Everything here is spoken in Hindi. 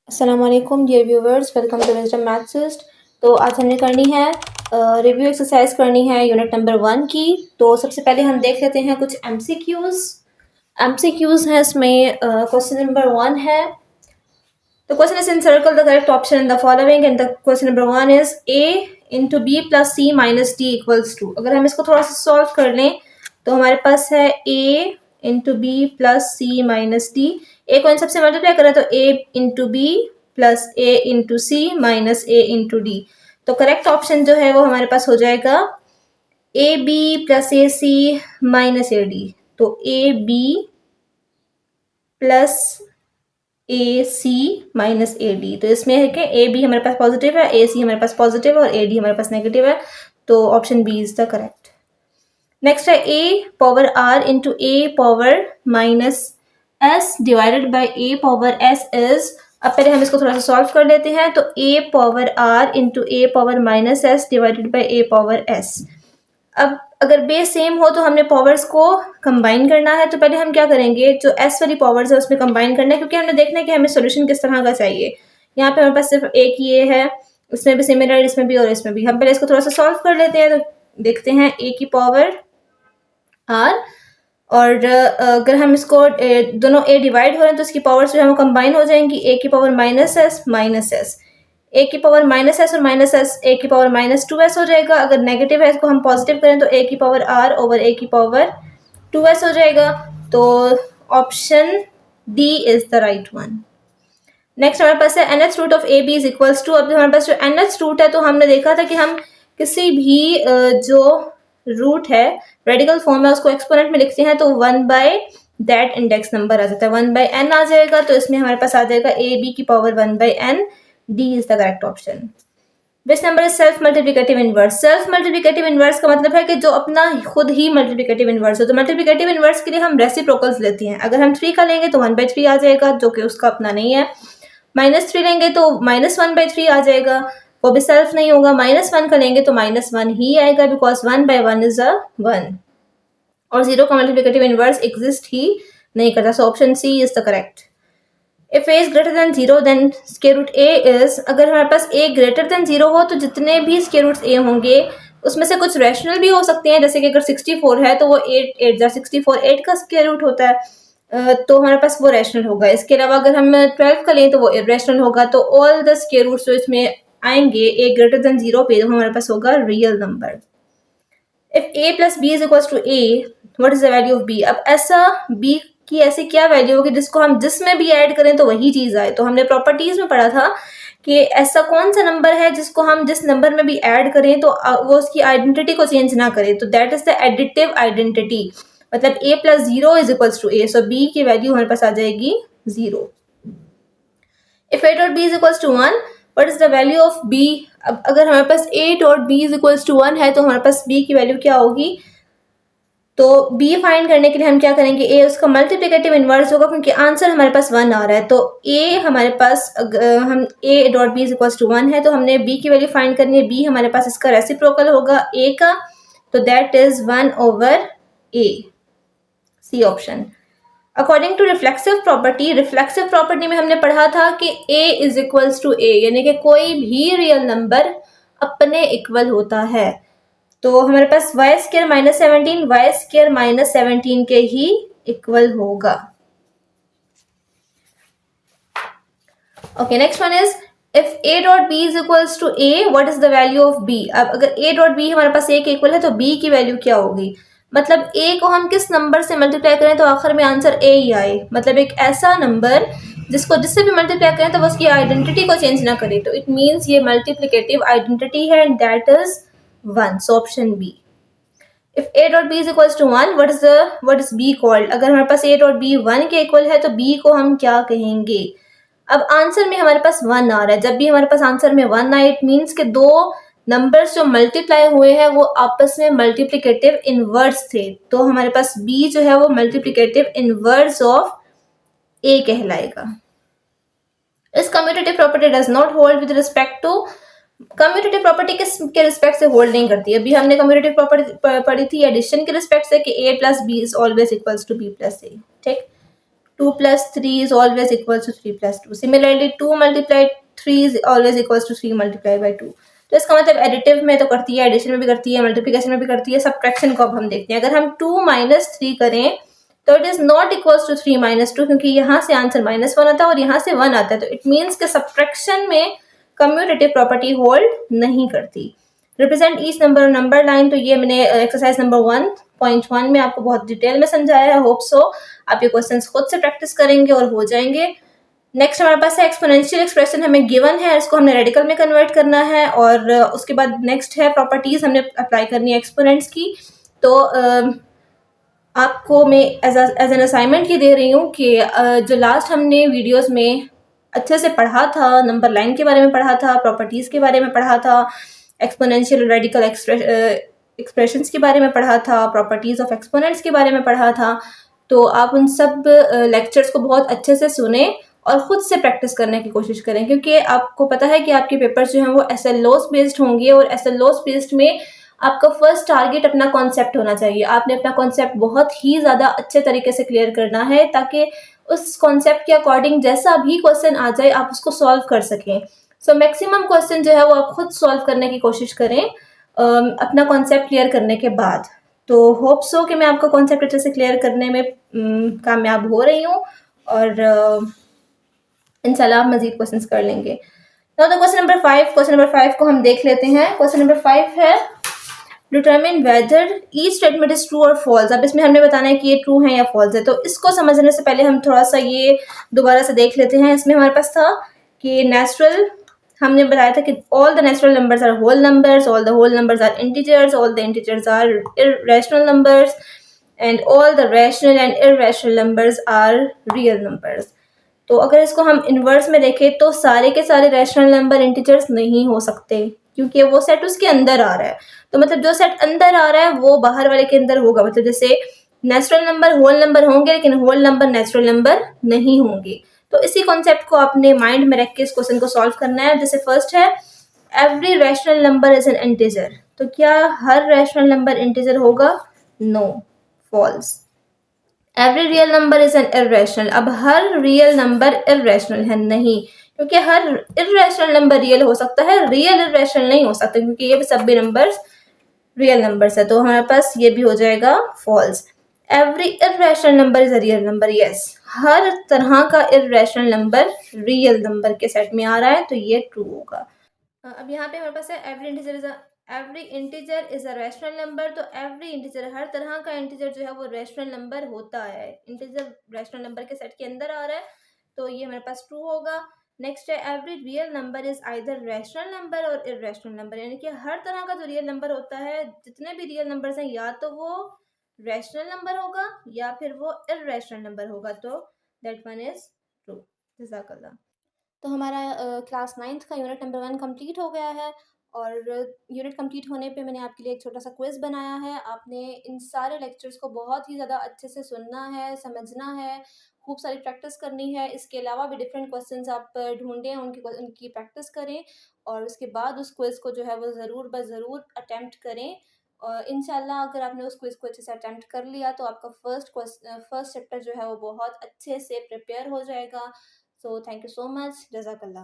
अस्सलाम वालेकुम dear viewers, welcome to wisdom Mathsist. तो आज हमने करनी है रिव्यू एक्सरसाइज करनी है यूनिट नंबर 1 की। तो सबसे पहले हम देख लेते हैं कुछ एमसीक्यूज हैं इसमें। क्वेश्चन नंबर 1 है, the question is encircle the correct option in the following and the question number 1 is a into b plus c minus d equals to। अगर हम इसको थोड़ा सा सॉल्व कर लें तो हमारे पास है a into B plus C minus D. A को इन सबसे मल्टीप्लाई करें तो a into B plus a into C minus a into D. तो करेक्ट ऑप्शन जो है वो हमारे पास हो जाएगा A B plus A C minus A D. तो A B plus A C minus A D. तो इसमें है कि ए बी हमारे पास पॉजिटिव है, ए सी हमारे पास पॉजिटिव है और ए डी हमारे पास नेगेटिव है। तो option B is the correct. Next है A power R into A power minus S divided by A power S is. अब पहले हम इसको थोड़ा सा सॉल्व कर लेते हैं। तो A power R into A power minus S divided by A power S. अब अगर बेस सेम हो तो हमने पावर्स को कंबाइन करना है। तो पहले हम क्या करेंगे, जो एस वाली पावर्स है उसमें कंबाइन करना है, क्योंकि हमने देखना है कि हमें सोल्यूशन किस तरह का चाहिए। यहाँ पे हमारे पास सिर्फ एक ही ए है, इसमें भी सिमिलर, इसमें भी और इसमें भी। हम पहले इसको थोड़ा सा सॉल्व कर लेते हैं। तो देखते हैं ए की पावर आर, और अगर हम इसको दोनों ए डिवाइड हो रहे हैं तो इसकी पावर्स जो है वो कंबाइन हो जाएंगी। ए की पावर माइनस एस, ए की पावर माइनस एस और माइनस एस ए की पावर माइनस टू एस हो जाएगा। अगर नेगेटिव है इसको हम पॉजिटिव करें तो ए की पावर आर ओवर ए की पावर टू एस हो जाएगा। तो option D is the right one. Next हमारे पास है nth root of A B is equals to. अब हमारे पास जो nth रूट है तो हमने देखा था कि हम किसी भी जो रूट है रेडिकल फॉर्म में उसको एक्सपोनेंट में लिखते हैं तो 1 बाय दैट इंडेक्स नंबर आ जाता है, 1 बाय n आ जाएगा। तो इसमें हमारे पास आ जाएगा ए बी की power 1 by n। D is the correct option. Which number is self multiplicative inverse. Self multiplicative inverse का मतलब है कि जो अपना खुद ही मल्टीप्लिकेटिव इनवर्स हो। तो मल्टीप्लिकेटिव इनवर्स के लिए हम रेसिप्रोकल्स लेते हैं। अगर हम 3 का लेंगे तो 1/3 आ जाएगा, जो कि उसका अपना नहीं है। -3 लेंगे तो -1/3 आ जाएगा, वो भी सेल्फ नहीं होगा। -1 का लेंगे तो -1 ही आएगा, बिकॉज 1 by 1 इज अ 1, और 0 का मल्टीप्लिकेटिव इनवर्स एग्जिस्ट ही नहीं करता। So option C is the correct. इफ a is greater than 0 then square root a is। अगर हमारे पास a greater than 0 हो तो जितने भी square roots a होंगे उसमें से कुछ रैशनल भी हो सकते हैं। जैसे कि अगर 64 है तो वो 8 जा 64 8 का स्क्वायर रूट होता है, तो हमारे पास वो रैशनल होगा। इसके अलावा अगर हम 12 का लें तो वो इरेशनल होगा। तो ऑल द स्क्वायर रूट्स जो इसमें आएंगे a greater than 0 पे, तो हमारे पास होगा real number. If a plus b is equals to a, what is the value of b। अब ऐसा b की ऐसी क्या वैल्यू होगी जिसको हम जिसमें भी ऐड करें तो वही चीज आए। तो हमने प्रॉपर्टीज में पढ़ा था कि ऐसा कौन सा नंबर है जिसको हम जिस नंबर में भी ऐड करें तो वो उसकी आइडेंटिटी को चेंज ना करे। तो that is the additive identity. मतलब a plus 0 is equals to a, so b की वैल्यू हमारे पास आ जाएगी 0। If a dot b is equals to 1, what is the value of b। अब अगर हमारे पास a dot b is equals to 1 है तो हमारे पास b की वैल्यू क्या होगी। तो b फाइंड करने के लिए हम क्या करेंगे, a उसका मल्टीप्लिकेटिव इनवर्स होगा, क्योंकि आंसर हमारे पास 1 आ रहा है। तो a हमारे पास हम a dot b is equals to 1 है तो हमने b की वैल्यू फाइंड करनी है। b हमारे पास इसका रेसिप्रोकल होगा a का, तो that is 1 over a, C option. According to reflexive property में हमने पढ़ा था कि a is equals to a, यानी कि कोई भी रियल नंबर अपने इक्वल होता है। तो हमारे पास y स्क्वायर माइनस 17 के ही इक्वल होगा। Okay, next one is if a dot b is equals to a, what is the value of b। अब अगर a डॉट b हमारे पास a के इक्वल है तो b की वैल्यू क्या होगी। मतलब a को हम किस नंबर से मल्टीप्लाई करें तो आखिर में आंसर a ही आए। मतलब एक ऐसा नंबर जिसको जिससे भी मल्टीप्लाई करें तो उसकी आइडेंटिटी को चेंज ना करे। तो इट मीन्स ये मल्टीप्लिकेटिव आइडेंटिटी है and that is 1, so option B। If a dot b is equals to 1, what is b called। अगर हमारे पास a dot b 1 के इक्वल है तो b को हम क्या कहेंगे। अब आंसर में हमारे पास 1 आ रहा है। जब भी हमारे पास आंसर में 1 आए इट मीन्स के दो नंबर्स जो मल्टीप्लाई हुए हैं वो आपस में मल्टीप्लिकेटिव इनवर्स थे। तो हमारे पास b जो है वो मल्टीप्लिकेटिव इनवर्स ऑफ a कहलाएगा। इस commutative property does not hold with respect to. Commutative property के रिस्पेक्ट से होल्ड नहीं करती। अभी हमने कम्यूटेटिव प्रॉपर्टी पढ़ी थी एडिशन के रिस्पेक्ट से कि a plus B is always equals to b plus a। ठीक, 2 plus 3 is always equals to 3 plus 2. Similarly 2 multiplied 3 is always equals to 3 multiplied by 2. तो इसका मतलब एडिटिव में तो करती है, एडिशन में भी करती है, मल्टीप्लिकेशन में भी करती है, सब्ट्रैक्शन को अब हम देखते हैं। अगर हम 2 माइनस 3 करें तो it is not equals to 3 minus 2, क्योंकि यहाँ से आंसर -1 आता है और यहाँ से 1 आता है, तो इट मीन्स कि सब्ट्रैक्शन में कम्यूटेटिव प्रॉपर्टी होल्ड नहीं करती। Represent each number number line, तो ये मैंने एक्सरसाइज नंबर 1.1 में आपको बहुत डिटेल में समझाया है। होप सो आप ये क्वेश्चंस खुद से प्रैक्टिस करेंगे और हो जाएंगे। नेक्स्ट हमारे पास है एक्सपोनेंशियल एक्सप्रेशन, हमें गिवन है, इसको हमने रेडिकल में कन्वर्ट करना है, और उसके बाद नेक्स्ट है प्रॉपर्टीज हमने अप्लाई करनी है एक्सपोनेंट्स की। तो आपको मैं एज एन असाइनमेंट ये दे रही हूँ कि जो लास्ट हमने वीडियोस में अच्छे से पढ़ा था, नंबर लाइन के बारे में पढ़ा था, प्रॉपर्टीज़ के बारे में पढ़ा था, एक्सपोनेंशियल रेडिकल एक्सप्रेशंस के बारे में पढ़ा था, प्रॉपर्टीज़ ऑफ एक्सपोनेंट्स के बारे में पढ़ा था, तो आप उन सब लेक्चर्स को बहुत अच्छे से सुने और ख़ुद से प्रैक्टिस करने की कोशिश करें, क्योंकि आपको पता है कि आपके पेपर्स जो हैं वो SLOs बेस्ड होंगे, और SLOs बेस्ड में आपका फर्स्ट टारगेट अपना कॉन्सेप्ट होना चाहिए। आपने अपना कॉन्सेप्ट बहुत ही ज़्यादा अच्छे तरीके से क्लियर करना है, ताकि उस कॉन्सेप्ट के अकॉर्डिंग जैसा भी क्वेश्चन आ जाए आप उसको सॉल्व कर सकें। सो मैक्सिमम क्वेश्चन जो है वो आप खुद सॉल्व करने की कोशिश करें अपना कॉन्सेप्ट क्लियर करने के बाद। तो होप सो कि मैं आपको कॉन्सेप्ट अच्छे से क्लियर करने में कामयाब हो रही हूँ, और इंशाल्लाह आप मजीद क्वेश्चंस कर लेंगे। तो क्वेश्चन नंबर 5 को हम देख लेते हैं। क्वेश्चन नंबर 5 है determine whether each statement is true और फॉल्स। अब इसमें हमने बताना है कि ये ट्रू है या फॉल्स है। तो इसको समझने से पहले हम थोड़ा सा ये दोबारा से देख लेते हैं। इसमें हमारे पास था कि नेचुरल, हमने बताया था कि all the natural numbers are whole numbers, all the whole numbers are integers, all the integers are irrational numbers, and all the rational and irrational numbers are real numbers. तो अगर इसको हम इन्वर्स में देखें तो सारे के सारे रैशनल नंबर इंटीजर्स नहीं हो सकते, क्योंकि वो सेट उसके अंदर आ रहा है। तो मतलब जो सेट अंदर आ रहा है वो बाहर वाले के अंदर होगा। मतलब जैसे नेचुरल नंबर होल नंबर होंगे, लेकिन होल नंबर नेचुरल नंबर नहीं होंगे। तो इसी कॉन्सेप्ट को आपने माइंड में रख के इस क्वेश्चन को सॉल्व करना है। जैसे फर्स्ट है every rational number is an integer. तो क्या हर रैशनल नंबर इंटीजर होगा? No, false. Every real number is an irrational. अब हर रियल नंबर इररेशनल है? नहीं, क्योंकि हर इररेशनल नंबर रियल हो सकता है, रियल इररेशनल नहीं हो सकता, क्योंकि ये भी सभी नंबर्स रियल नंबर्स है। तो हमारे पास ये भी हो जाएगा false. Every irrational number is a real number. Yes, हर तरह का इररेशनल नंबर रियल नंबर के सेट में आ रहा है, तो ये ट्रू होगा। अब यहाँ पे हमारे पास है every integer is a rational number. तो एवरी इंटीजर, हर तरह का इंटीजर जो है वो रैशनल नंबर होता है। इंटीजर रैशनल नंबर के सेट के अंदर आ रहा है, तो ये हमारे पास ट्रू होगा। नेक्स्ट है every real number is either rational number और इररेशनल नंबर। यानी कि हर तरह का जो रियल नंबर होता है, जितने भी रियल नंबर्स हैं, या तो वो रैशनल नंबर होगा या फिर वो इररेशनल नंबर होगा। तो दैट वन इज ट्रू। जज़ाकल्लाह। तो हमारा क्लास 9th का यूनिट नंबर 1 कंप्लीट हो गया है, और यूनिट कंप्लीट होने पे मैंने आपके लिए एक छोटा सा क्विज़ बनाया है। आपने इन सारे लेक्चर्स को बहुत ही ज़्यादा अच्छे से सुनना है, समझना है, खूब सारी प्रैक्टिस करनी है। इसके अलावा भी डिफरेंट क्वेश्चंस आप ढूंढें, उनकी प्रैक्टिस करें, और उसके बाद उस क्विज़ को जो है वो ज़रूर ज़रूर अटैम्प्ट करें। और इंशाल्लाह अगर आपने उस क्विज़ को अच्छे से अटैम्प्ट कर लिया तो आपका फर्स्ट चैप्टर जो है वो बहुत अच्छे से प्रिपेयर हो जाएगा। So thank you so much. Jazakallah.